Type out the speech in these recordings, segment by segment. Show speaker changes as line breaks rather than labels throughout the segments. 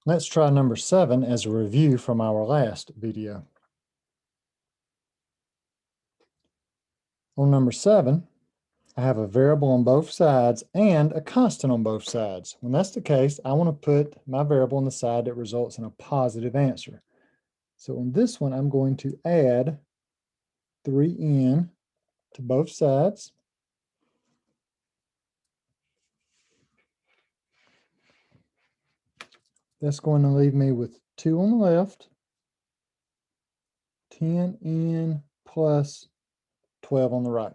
Let's try number 7 as a review from our last video. On number 7, I have a variable on both sides and a constant on both sides. When that's the case, I want to put my variable on the side that results in a positive answer. So on this one, I'm going to add 3n to both sides. That's going to leave me with 2 on the left, 10n plus 12 on the right.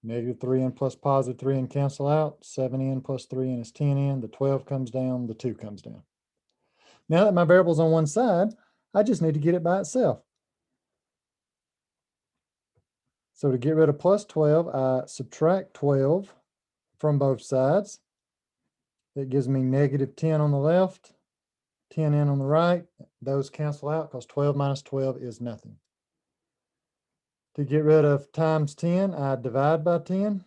Negative 3n plus positive 3n cancel out. 7n plus 3n is 10n. The 12 comes down, the 2 comes down. Now that my variable's on one side, I just need to get it by itself. So to get rid of plus 12, I subtract 12 from both sides. That gives me negative 10 on the left, 10n on the right. Those cancel out because 12 minus 12 is nothing. To get rid of times 10, I divide by 10.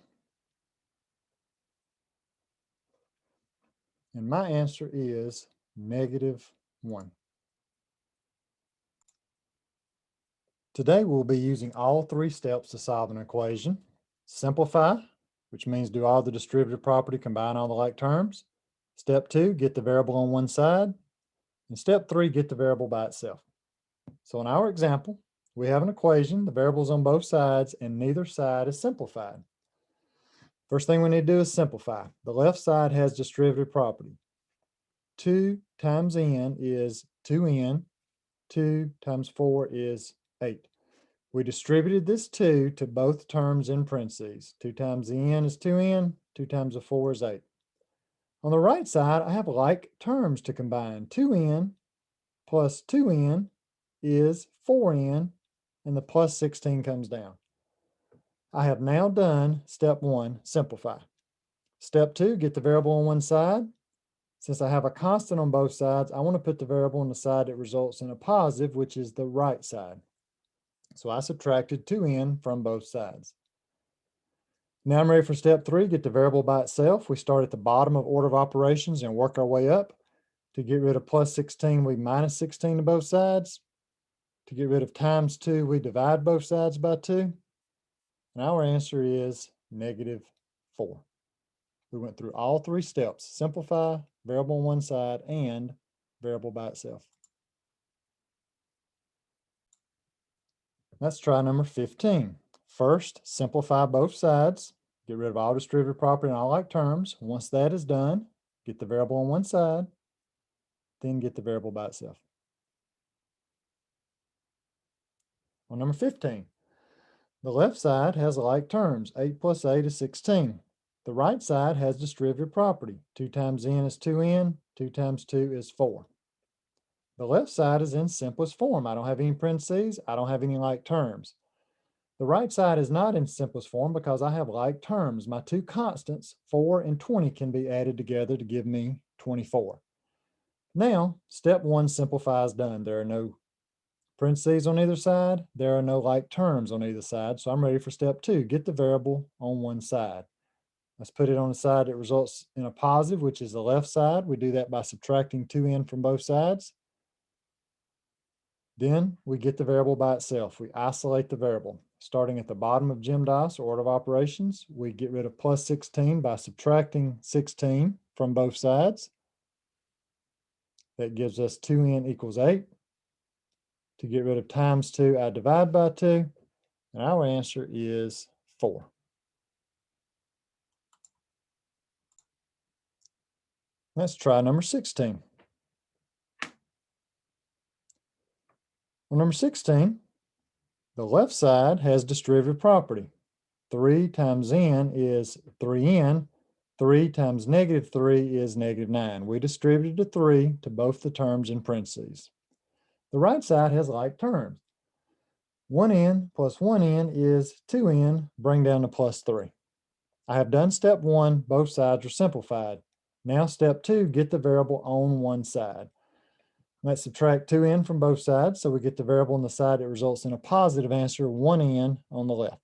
And my answer is negative 1. Today we'll be using all 3 steps to solve an equation. Simplify, which means do all the distributive property, combine all the like terms. Step 2, get the variable on one side. And step 3, get the variable by itself. So in our example, we have an equation, the variable's on both sides, and neither side is simplified. First thing we need to do is simplify. The left side has distributive property. 2 times n is 2n. 2 times 4 is 8. We distributed this 2 to both terms in parentheses. 2 times the n is 2n. 2 times the 4 is 8. On the right side, I have like terms to combine. 2n plus 2n is 4n, and the plus 16 comes down. I have now done step 1, simplify. Step 2, get the variable on one side. Since I have a constant on both sides, I want to put the variable on the side that results in a positive, which is the right side. So I subtracted 2n from both sides. Now I'm ready for step 3, get the variable by itself. We start at the bottom of order of operations and work our way up. To get rid of plus 16, we minus 16 to both sides. To get rid of times 2, we divide both sides by 2. And our answer is negative 4. We went through all 3 steps: simplify, variable on one side, and variable by itself. Let's try number 15. First, simplify both sides. Get rid of all distributive property and all like terms. Once that is done, get the variable on one side, then get the variable by itself. On number 15, the left side has like terms. 8 plus 8 is 16. The right side has distributive property. 2 times n is 2n. 2 times 2 is 4. The left side is in simplest form. I don't have any parentheses. I don't have any like terms. The right side is not in simplest form because I have like terms. My 2 constants, 4 and 20, can be added together to give me 24. Now, step 1, simplify, is done. There are no parentheses on either side. There are no like terms on either side. So I'm ready for step 2, get the variable on one side. Let's put it on the side that results in a positive, which is the left side. We do that by subtracting 2n from both sides. Then we get the variable by itself. We isolate the variable. Starting at the bottom of GEMDOS, or order of operations, we get rid of plus 16 by subtracting 16 from both sides. That gives us 2n equals 8. To get rid of times 2, I divide by 2, and our answer is 4. Let's try number 16. On number 16, the left side has distributive property. 3 times n is 3n. 3 times negative 3 is negative 9. We distributed the 3 to both the terms in parentheses. The right side has like terms. 1n plus 1n is 2n, bring down to plus 3. I have done step 1, both sides are simplified. Now step 2, get the variable on one side. Let's subtract 2n from both sides so we get the variable on the side that results in a positive answer, 1n on the left.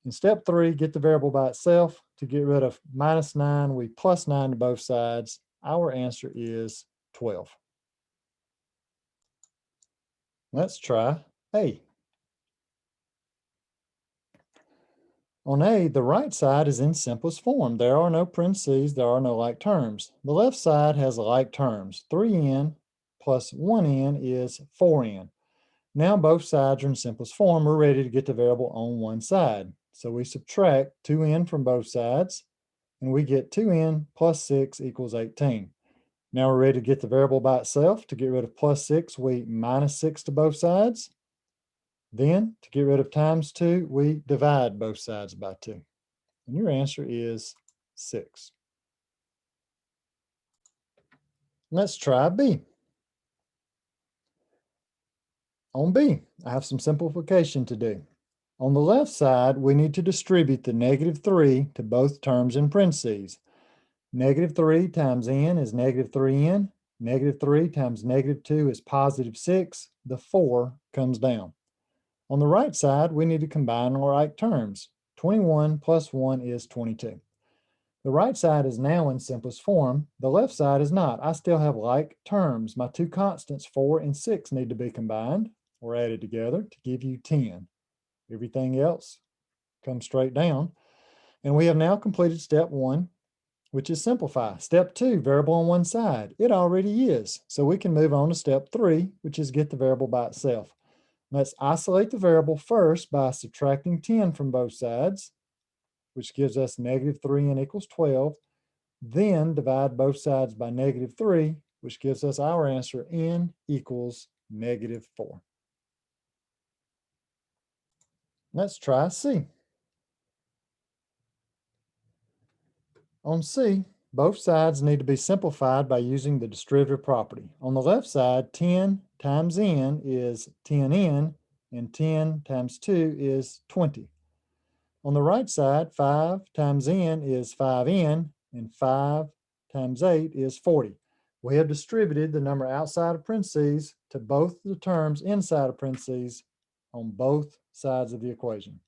In step 3, get the variable by itself. To get rid of minus 9, we plus 9 to both sides. Our answer is 12. Let's try A. On A, the right side is in simplest form. There are no parentheses, there are no like terms. The left side has like terms. 3n plus 1n is 4n. Now both sides are in simplest form. We're ready to get the variable on one side. So we subtract 2n from both sides, and we get 2n plus 6 equals 18. Now we're ready to get the variable by itself. To get rid of plus 6, we minus 6 to both sides. Then, to get rid of times 2, we divide both sides by 2. And your answer is 6. Let's try B. On B, I have some simplification to do. On the left side, we need to distribute the negative 3 to both terms in parentheses. Negative 3 times n is negative 3n. Negative 3 times negative 2 is positive 6. The 4 comes down. On the right side, we need to combine our like terms. 21 plus 1 is 22. The right side is now in simplest form. The left side is not. I still have like terms. My two constants, 4 and 6, need to be combined or added together to give you 10. Everything else comes straight down. And we have now completed step 1, which is simplify. Step 2, variable on one side. It already is. So we can move on to step 3, which is get the variable by itself. Let's isolate the variable first by subtracting 10 from both sides, which gives us negative 3n equals 12. Then divide both sides by negative 3, which gives us our answer, n equals negative 4. Let's try C. On C, both sides need to be simplified by using the distributive property. On the left side, 10 times n is 10n, and 10 times 2 is 20. On the right side, 5 times n is 5n, and 5 times 8 is 40. We have distributed the number outside of parentheses to both the terms inside of parentheses on both sides of the equation.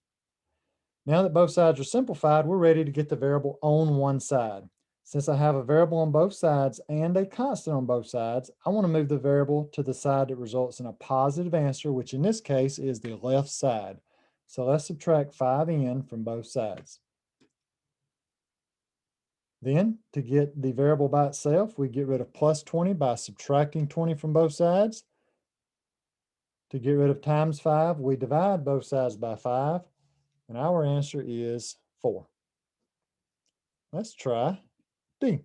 Now that both sides are simplified, we're ready to get the variable on one side. Since I have a variable on both sides and a constant on both sides, I want to move the variable to the side that results in a positive answer, which in this case is the left side. So let's subtract 5n from both sides. Then, to get the variable by itself, we get rid of plus 20 by subtracting 20 from both sides. To get rid of times 5, we divide both sides by 5, and our answer is 4. Let's try D.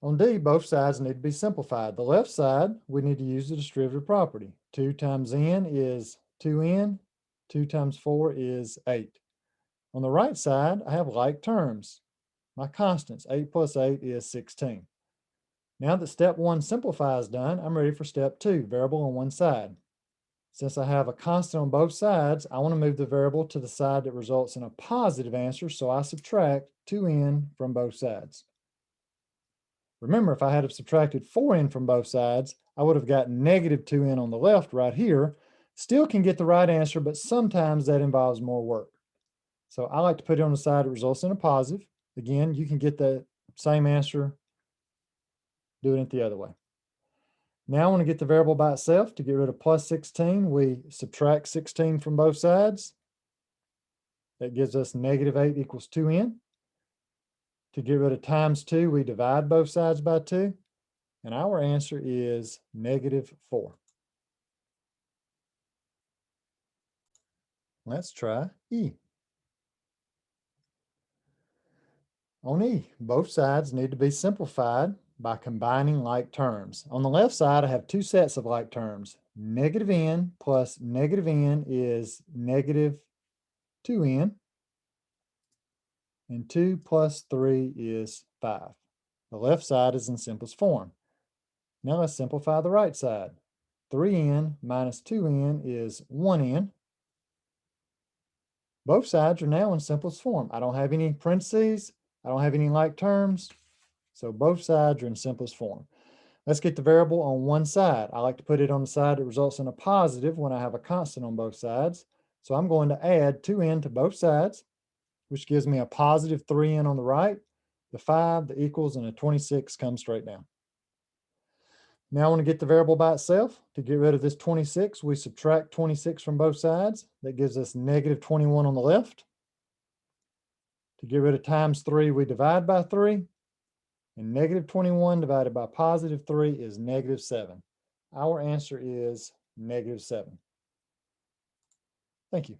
On D, both sides need to be simplified. The left side, we need to use the distributive property. 2 times n is 2n, 2 times 4 is 8. On the right side, I have like terms. My constants, 8 plus 8 is 16. Now that step 1 simplify is done, I'm ready for step 2, variable on one side. Since I have a constant on both sides, I want to move the variable to the side that results in a positive answer, so I subtract 2n from both sides. Remember, if I had subtracted 4n from both sides, I would have gotten negative 2n on the left right here. Still can get the right answer, but sometimes that involves more work. So I like to put it on the side that results in a positive. Again, you can get the same answer doing it the other way. Now I want to get the variable by itself. To get rid of plus 16, we subtract 16 from both sides. That gives us negative 8 equals 2n. To get rid of times 2, we divide both sides by 2. And our answer is negative 4. Let's try E. On E, both sides need to be simplified by combining like terms. On the left side, I have two sets of like terms. Negative n plus negative n is negative 2n, and 2 plus 3 is 5. The left side is in simplest form. Now let's simplify the right side. 3n minus 2n is 1n. Both sides are now in simplest form. I don't have any parentheses. I don't have any like terms. So both sides are in simplest form. Let's get the variable on one side. I like to put it on the side that results in a positive when I have a constant on both sides. So I'm going to add 2n to both sides, which gives me a positive 3n on the right. the 5, the equals, and a 26 come straight down. Now I want to get the variable by itself. To get rid of this 26, we subtract 26 from both sides. That gives us negative 21 on the left. To get rid of times 3, we divide by 3. And negative 21 divided by positive 3 is negative 7. Our answer is negative 7. Thank you.